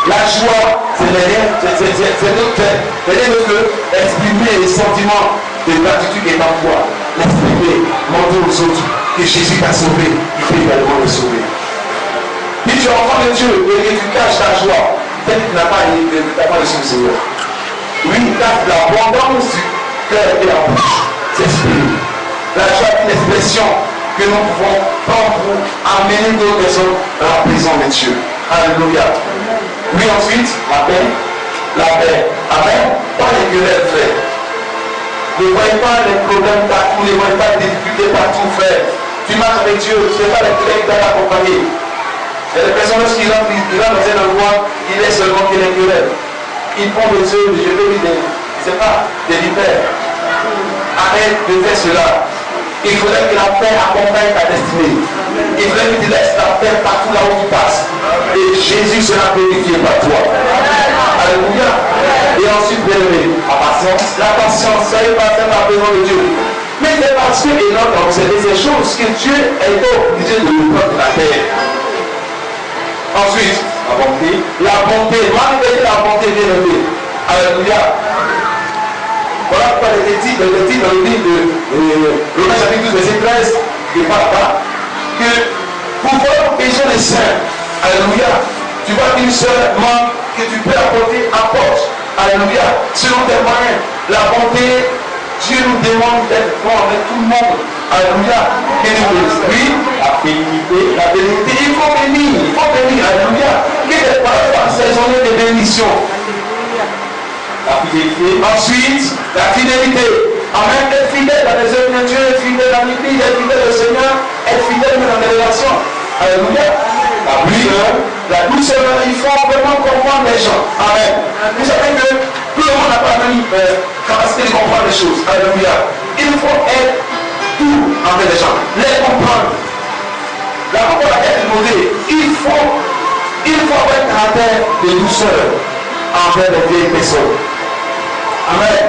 La joie, c'est notre que exprimer les sentiments de gratitude et d'emploi. L'exprimer, montrer aux autres que Jésus t'a sauvé, il peut également le sauver. Si tu es enfant de Dieu et que tu caches ta joie, peut-être que tu n'as pas reçu le Seigneur. Oui, l'abondance du cœur et la bouche s'exprime. La joie est une expression que nous pouvons prendre pour amener d'autres personnes à la présence de Dieu. Alléluia. Oui, ensuite, la paix. La paix. Amen. Pas les querelles, frère. Ne voyez pas les problèmes partout, ne voyez pas les difficultés partout, frère. Tu marches avec Dieu, ce n'est pas les querelles qui doivent t'accompagner. Il y a des personnes, lorsqu'ils rentrent dans un endroit, il est seulement qu'il les querelles. Ils font des œufs, je vais dire, c'est pas des vipères. Arrête de faire cela. Il faudrait que la paix accompagne ta destinée. Il faudrait que tu laisses la paix partout là où tu passes. Et Jésus sera glorifié par toi. Alléluia. Et ensuite, bien aimé, la patience. La patience, soyez patient dans la présence de Dieu. Mais c'est parce que Enoch a observé ces choses que Dieu est obligé de nous prendre la terre. Ensuite, la bonté. La bonté. Manifester la bonté, bien aimé. Alléluia. Voilà pourquoi il est dit dans le livre de Romains chapitre 12, verset 13, de Papa, que pour voir péché des saints, alléluia, tu vois qu'une seule manque que tu peux apporter, apporte, alléluia, selon tes moyens. La bonté, Dieu nous demande d'être bon avec tout le monde, alléluia. Oui, la bénignité, il faut bénir, alléluia. Que les paroles soient assaisonnées de bénédictions. La fidélité. Ensuite, la fidélité. Amen. Être fidèle dans les œuvres de Dieu, être fidèle dans l'Église, être fidèle au Seigneur, être fidèle dans les relations. Alléluia. La douceur, il faut vraiment comprendre les gens. Amen. Vous savez que tout le monde n'a pas la même capacité de comprendre les choses. Alléluia. Il faut être tout envers les gens. Les comprendre. La raison pour laquelle il faut avoir un caractère de douceur envers les vieilles personnes. Amen.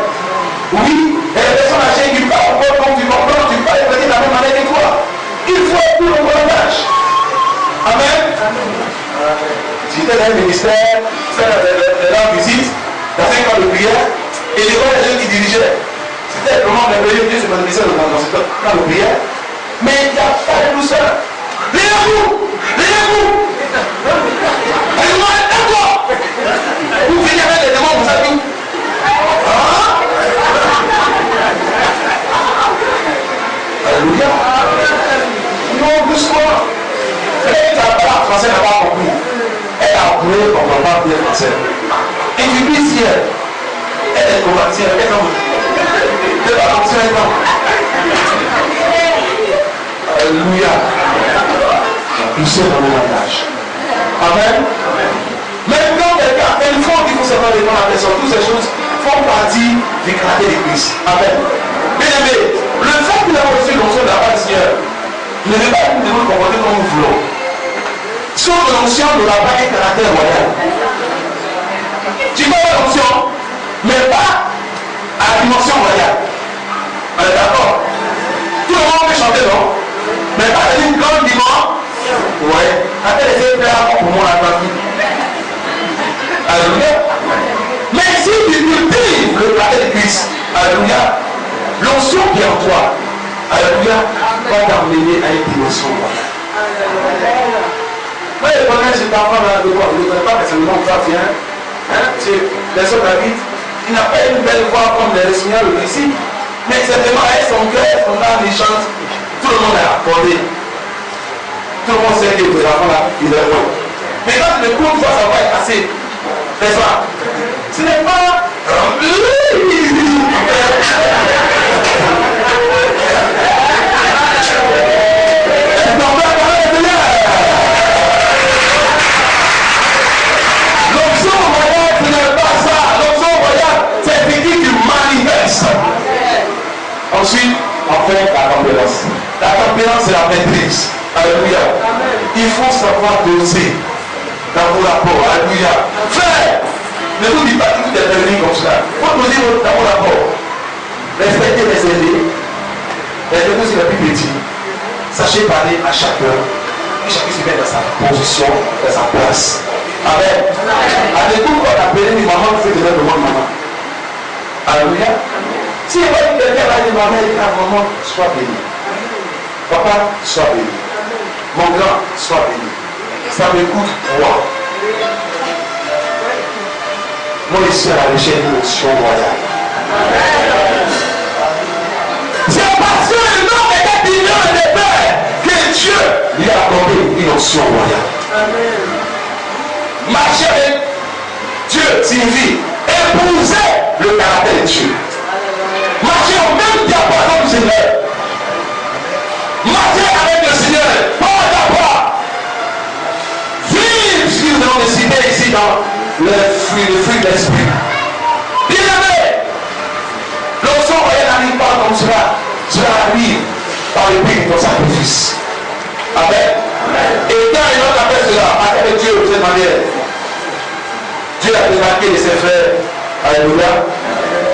Oui, et les personnes âgées qui parlent comme tu comprends, tu parles de la même manière que toi. Il faut être tout le langage. Amen. J'étais dans un ministère, c'était la visite, dans 5 ans de prière, et je vois les gens qui dirigeaient. C'était vraiment merveilleux, Dieu se manifestait dans ce temps de prière. Mais il n'y a pas de douceur. Levez-vous. Allez-moi, d'accord. Vous venez avec les démons, vous savez où? Alléluia. Non, doucement. Elle n'a pas français, n'a pas compris. Elle a appris, on ne va pas apprendre français. Et tu dis si elle est convertie, elle est comme elle va continuer maintenant. Alléluia. Douceur dans le langage. Amen. Même quand quelqu'un fait une faute, il faut savoir devant la personne. Toutes ces choses font partie du caractère de Christ. Amen. Bien aimé, le fait qu'il a reçu l'onction de la part du Seigneur ne veut pas que nous nous comporter comme nous voulons. Sauf que l'onction ne va pas être caractère royal. Tu peux avoir l'onction, mais pas à la dimension royale. On est d'accord? Tout le monde peut chanter, non? Mais pas dans une grande dimension. Ouais. Après les œuvres là, pour moi, la famille. Alléluia. Mais si tu cultives le caractère de Christ, alléluia, l'onction qui est en toi, alléluia, va t'amener à une dimension royale. Moi, je connais cet enfant-là, je ne connais pas personnellement où ça vient. C'est personne David. Il n'a pas une belle voix comme le Seigneur le ici. Mais simplement, avec son cœur, son âme, il chante. Tout le monde est accordé. Tout le monde sait que cet enfant-là, il est bon. Mais quand le coup de voix, ça va être assez. C'est ça. Ce n'est pas. maintenant, c'est la maîtrise. Alléluia. Il faut savoir doser dans vos rapports. Alléluia. Frère, ne vous dites pas que tout est devenu comme cela. Il faut doser dans vos rapports. Respectez les aînés. Respectez aussi les plus petits. Sachez parler à chacun. Que chacun se met dans sa position, dans sa place. Amen. À l'écoute, on appelle les mamans qui fait de devant maman. Alléluia. Si quelqu'un va dire maman, il dit maman, sois béni. Papa, sois béni. Mon grand, sois béni. Ça m'écoute, moi. Moi, je suis à la recherche d'une option royale. C'est parce que le nom était d'union et de paix que Dieu lui a accordé une option royale. Marcher avec Dieu signifie épouser le caractère de Dieu. Marcher au même diapason du Seigneur. Marcher avec le Seigneur, pas à pas. Vivre ce que nous allons décider ici dans le fruit de l'esprit. Bien-aimé, l'option royale n'arrive pas comme cela. Cela arrive par le prix de ton sacrifice. Amen. Et quand il a fait cela, avec Dieu de cette manière, Dieu a démarqué de ses frères. Alléluia.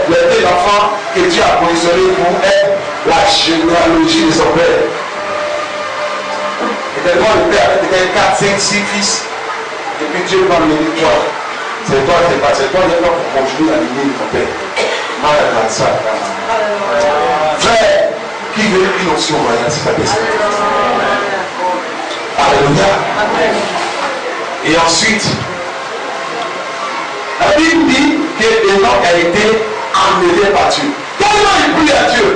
Les deux enfants que Dieu a positionnés pour être la généalogie de son père. Et tellement le père avait peut-être 4, 5, 6 fils. Et puis Dieu va me dire, toi, c'est toi, pour continuer la lignée de ton père. Mal à ça. Frère, qui veut une option royale, c'est ta personne. Alléluia. Et ensuite, la Bible dit que Enoch a été enlevé par Dieu. Tellement il prie à Dieu,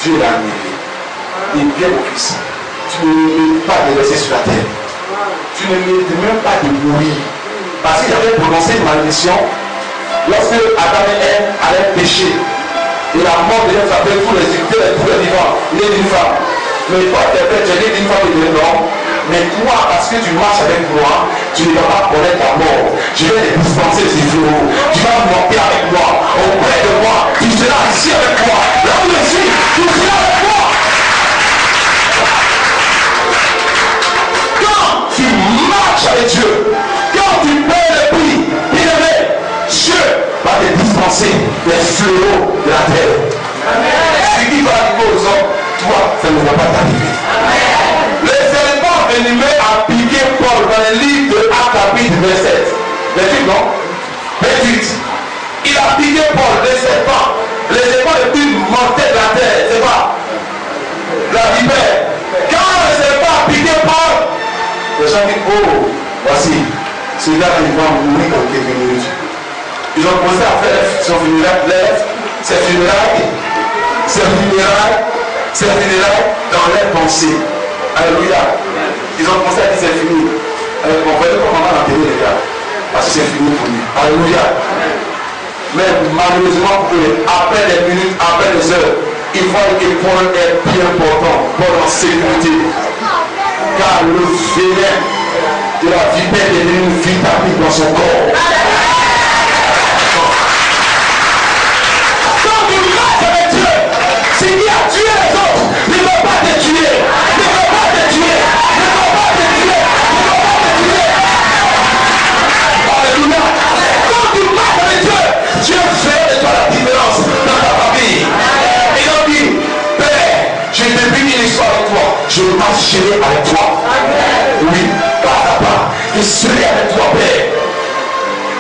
Dieu l'a enlevé. Il vient mon fils. Tu ne mérites pas de rester sur la terre. Tu ne mérites même pas de mourir. Parce qu'il avait prononcé une malédiction lorsque Adam et Ève allaient pécher. Et la mort devait frapper tous les vivants. Il est d'une femme. Mais toi, tu es né d'une femme et d'un homme. Mais toi, parce que tu marches avec moi, tu ne vas pas connaître ta mort. Je vais te dispenser ces fléaux. Tu vas monter avec moi, auprès de moi. Tu seras ici avec moi. Là où je suis, tu seras avec moi. Quand tu marches avec Dieu, quand tu payes le prix, bien-aimé, Dieu va te dispenser les fléaux de la terre. Ce qui va arriver aux hommes, toi, ça ne va pas t'arriver. Les éléments venimeux à piqué Paul dans le livre de Actes chapitre 27. 28, non 28. Il a piqué Paul, les serpents. Les serpents les plus mortels de la terre, c'est pas la vipère. Quand le serpent a piqué Paul, les gens disent, oh, voici, celui-là il va mourir dans quelques minutes. Ils ont commencé à faire son funérailles, ses funérailles dans leurs pensées. Alléluia. Ils ont commencé à dire c'est fini. On va dire comment on va enterrer les gars. Parce que c'est fini pour lui. Alléluia. Mais malheureusement pour eux, après les minutes, après les heures, ils voient que Paul est bien important. Paul en sécurité. Car le venin de la vipère est devenu une vitamine dans son corps. Quand tu marches avec Dieu, c'est qui a tué les autres ne peut pas te tuer. Ne peut pas te tuer. Ne peut pas te tuer. Ne peut pas te tuer. Alléluia. Quand tu marches avec Dieu, Dieu fait de toi la différence dans ta famille. Et il dit, Père, je débute une histoire avec toi. Je marcherai avec toi. Oui, pas à pas. Je serai avec toi, Père.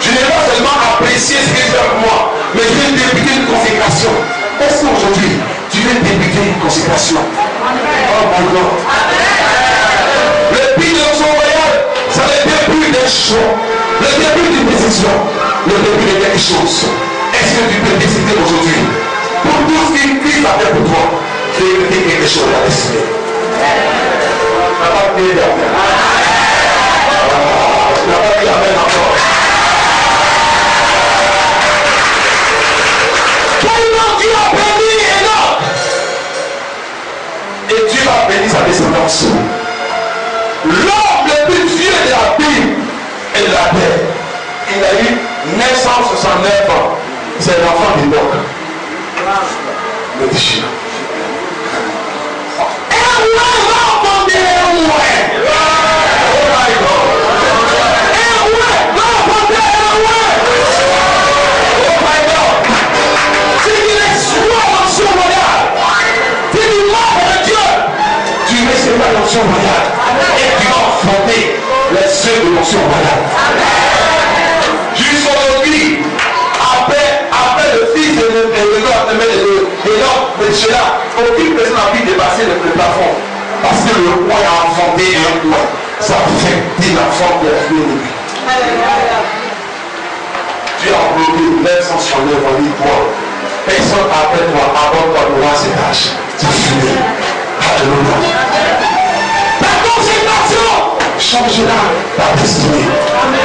Je n'ai pas seulement apprécié ce que tu fais avec moi, mais je vais débuter une consécration. Est-ce qu'aujourd'hui, tu veux débuter une consécration? Oh mon Dieu. Le but de l'option royale, c'est le début des choses. Le début d'une décision. Le début de quelque chose. Est-ce que tu peux décider aujourd'hui, pour tout ce qui Christ a fait pour toi, de débuter quelque chose à décider? On n'a pas dit d'amen. On n'a pas dit d'amen encore. Dieu a béni Enoch. Et Dieu a béni sa descendance. L'homme le plus vieux de la Bible et de la terre. Il a eu 969 ans. C'est l'enfant d'Enoch. Le déchirant. l'onction royale et tu vas affronter les ceux de l'onction royale. Jusqu'aujourd'hui, après le fils de l'homme de Sheila, aucune personne n'a pu dépasser le plafond. Parce que le roi a enfanté un roi. Ça fait qu'il enfant de la vie. Dieu a englobé 969 en 8 mois. Personne après toi, avant toi, n'aura cet âge. C'est fini. Alléluia. Ta consécration changera ta destinée.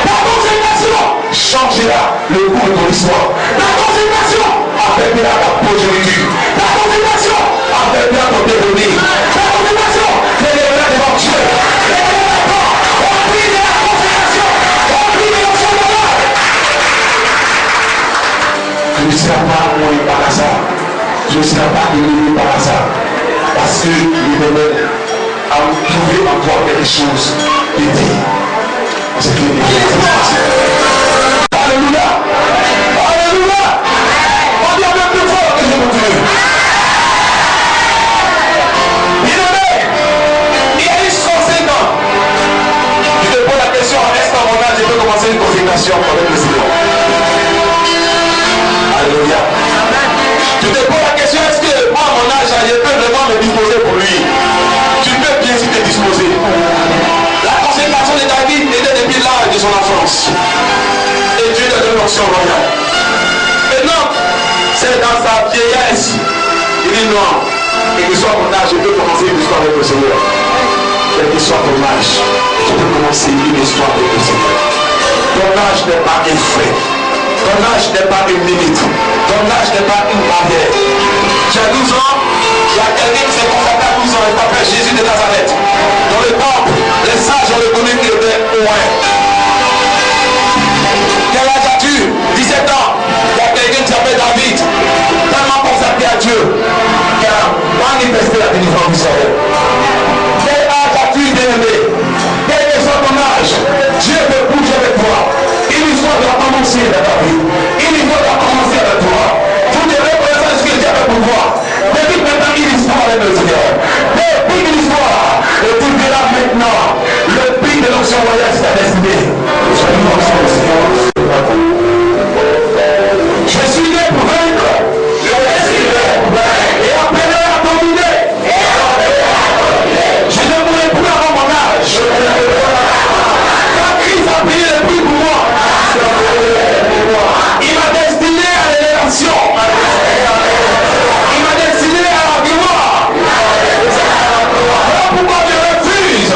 Ta consécration changera le cours de ton histoire. Ta consécration affaiblira ta progéniture. Ta consécration affaiblira ton développement. Ta consécration t'élèvera devant Dieu. On prie de la consécration. On prie de l'onction royale. Tu ne seras pas mourir par hasard. Tu ne seras pas éliminé par hasard. Parce que l'Éternel a trouvé en toi quelque chose de dit. C'est que Alléluia. Alléluia. On dit un peu plus fort que je continue. Bien-aimé, il y a eu 105 ans. Je te pose la question, est-ce qu'à mon âge, je peux commencer une consécration avec le Seigneur? Alléluia. Tu te poses la question, est-ce que moi, à mon âge, je peux vraiment me disposer pour lui? Tu peux bien sûr te disposer. La consécration de David était depuis l'âge de son enfance. Et Dieu lui a donné l'onction royale. Maintenant, c'est dans sa vieillesse. Il dit non, quel que soit mon âge, je peux commencer une histoire avec le Seigneur. Quel que soit ton âge, tu peux commencer une histoire avec le Seigneur. Ton âge n'est pas un fait. Ton âge n'est pas une limite. Ton âge n'est pas une barrière. Tu as 12 ans, il y a quelqu'un qui s'est consacré à 12 ans, il s'appelle Jésus de Nazareth. Dans le temple, les sages ont reconnu qu'il était loin. Quel âge as-tu? 17 ans. Il y a quelqu'un qui s'appelle David, tellement consacré à Dieu, qui a manifesté la délivrance du Seigneur. Quel âge as-tu, bien-aimé? Quel que soit ton âge, Dieu peut bouger avec toi. Une histoire doit commencer dans ta vie. Une histoire doit commencer avec toi. Vous devez connaître ce que Dieu a fait pour toi. Depuis maintenant une histoire avec le Seigneur. Depuis une histoire. Et tu verras maintenant le prix de l'onction royale sur ta destinée. Je suis né pour vaincre. Et appelé à dominer. Je ne mourrai plus avant mon âge. Quand Christ a payé le prix pour moi, il m'a destiné à l'élévation. Il m'a destiné à la gloire. Voilà pourquoi je refuse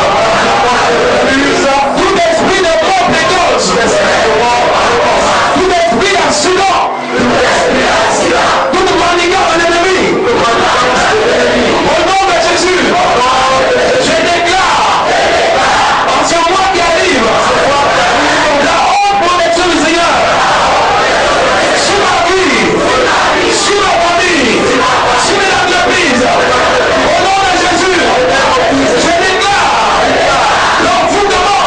tout esprit de compétence, tout esprit accident, toute manigance de l'ennemi. Au nom de Jésus, je déclare en ce mois qui arrive la haute protection du Seigneur sur ma vie, sur ma famille, sur mes entreprises. Au nom de Jésus, je déclare l'envoûtement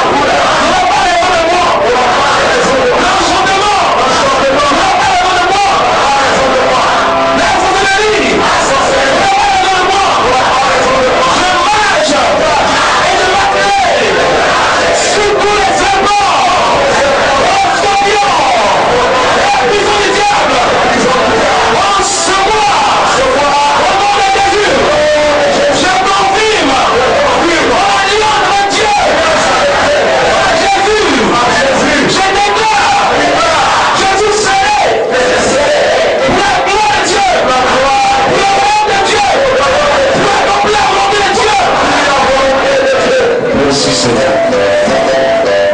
ne va pas les de moi. L'enchantement ne va pas les de moi. La sorcellerie ne va pas les de moi. Je marche et je m'attelle sur tous les serpents, les scorpions, les bisons du diable. En ce mois, au nom de Jésus, je confirme en alliance avec Dieu. Jésus, je déclare, Jésus serait pour la gloire de Dieu, pour le royaume de Dieu, pour accomplir la volonté de Dieu. Merci Seigneur.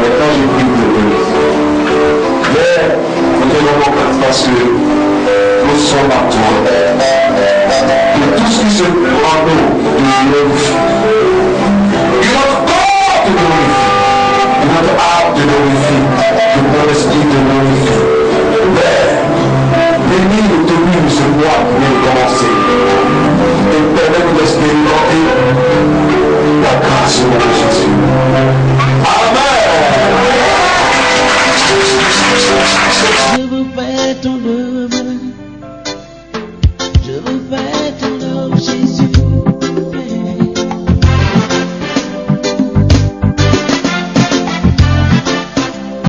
Maintenant je prie pour vous. Mais nous devons parce que nous sommes à toi. Que tout ce qui se prend nous glorifie. Et notre corps te glorifie. Et notre âme te glorifie. Que mon esprit te glorifie. Mais bénis nous ce mois pour nous commencer. Et permets-nous d'expérimenter Je veux faire ton œuvre.